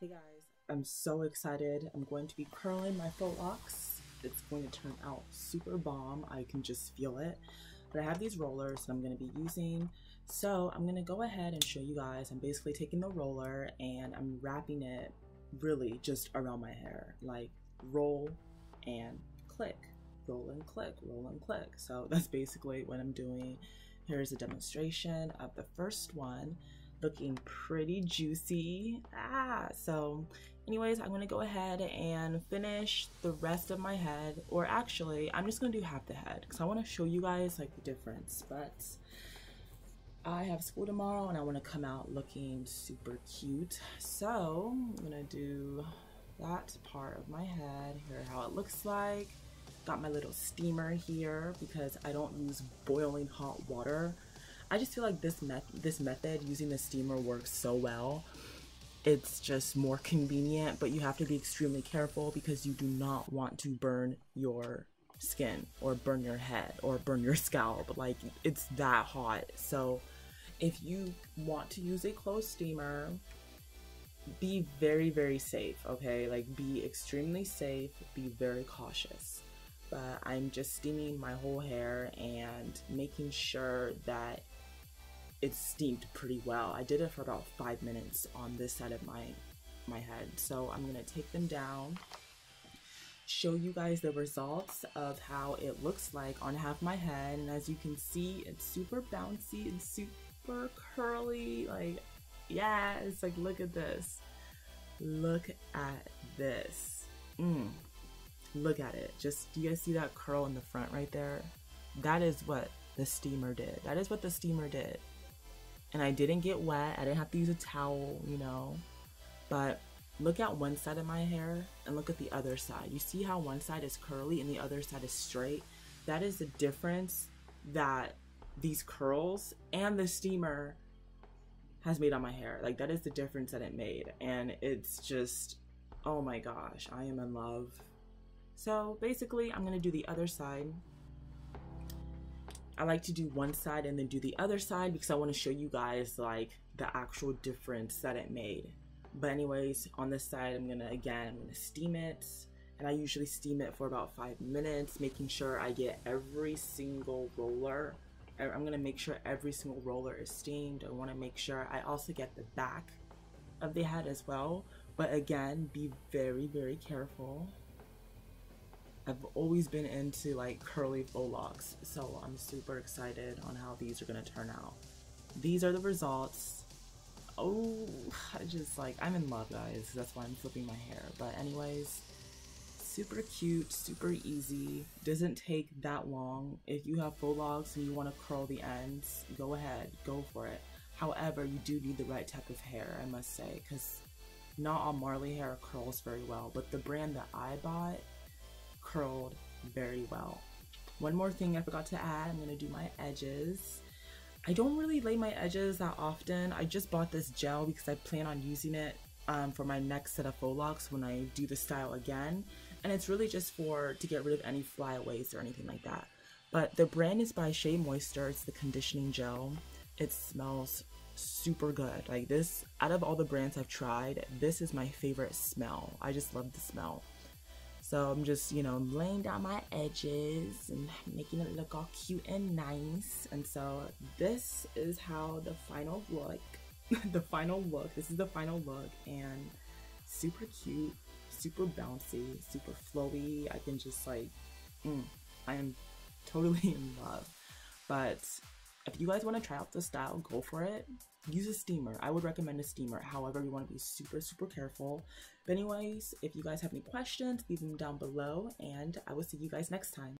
Hey guys, I'm so excited. I'm going to be curling my faux locks. It's going to turn out super bomb. I can just feel it. But I have these rollers that I'm going to be using. So I'm going to go ahead and show you guys. I'm basically taking the roller and I'm wrapping it really just around my hair. Like roll and click, roll and click, roll and click. So that's basically what I'm doing. Here's a demonstration of the first one. Looking pretty juicy. So anyways, I'm gonna go ahead and finish the rest of my head, or actually I'm just gonna do half the head because I want to show you guys like the difference. But I have school tomorrow and I want to come out looking super cute, so I'm gonna do that part of my head. Here how it looks like. Got my little steamer here because I don't use boiling hot water. I just feel like this method using the steamer works so well. It's just more convenient, but you have to be extremely careful because you do not want to burn your skin or burn your head or burn your scalp. Like, it's that hot. So if you want to use a closed steamer, be very, very safe, okay? Like, be extremely safe, be very cautious. But I'm just steaming my whole hair and making sure that it's steamed pretty well. I did it for about 5 minutes on this side of my head. So I'm gonna take them down, show you guys the results of how it looks like on half my head. And as you can see, it's super bouncy and super curly. Like, yeah, it's like, look at this. Look at this. Look at it. Just, do you guys see that curl in the front right there? That is what the steamer did. That is what the steamer did. And I didn't get wet. I didn't have to use a towel, you know. But look at one side of my hair and look at the other side. You see how one side is curly and the other side is straight? That is the difference that these curls and the steamer has made on my hair. Like, that is the difference that it made. And it's just, oh my gosh, I am in love. So basically, I'm gonna do the other side. I like to do one side and then do the other side because I want to show you guys like the actual difference that it made. But anyways, on this side, I'm gonna steam it, and I usually steam it for about 5 minutes, making sure I get every single roller. I'm gonna make sure every single roller is steamed. I want to make sure I also get the back of the head as well. But again, be very, very careful. I've always been into like curly faux locks, so I'm super excited on how these are gonna turn out. These are the results. Oh, I'm in love, guys. That's why I'm flipping my hair. But anyways, super cute, super easy. Doesn't take that long. If you have faux locks and you want to curl the ends, go ahead, go for it. However, you do need the right type of hair, I must say, because not all Marley hair curls very well. But the brand that I bought curled very well. One more thing I forgot to add, I'm gonna do my edges. I don't really lay my edges that often. I just bought this gel because I plan on using it for my next set of faux locks when I do the style again. And it's really just to get rid of any flyaways or anything like that. But the brand is by Shea Moisture. It's the conditioning gel. It smells super good. Like, this, out of all the brands I've tried, this is my favorite smell. I just love the smell. So I'm just, you know, laying down my edges and making it look all cute and nice. And so this is how the final look, this is the final look, and super cute, super bouncy, super flowy. I can just like, I am totally in love. But if you guys want to try out the style, go for it. Use a steamer. I would recommend a steamer. However, you want to be super, super careful. But anyways, if you guys have any questions, leave them down below, and I will see you guys next time.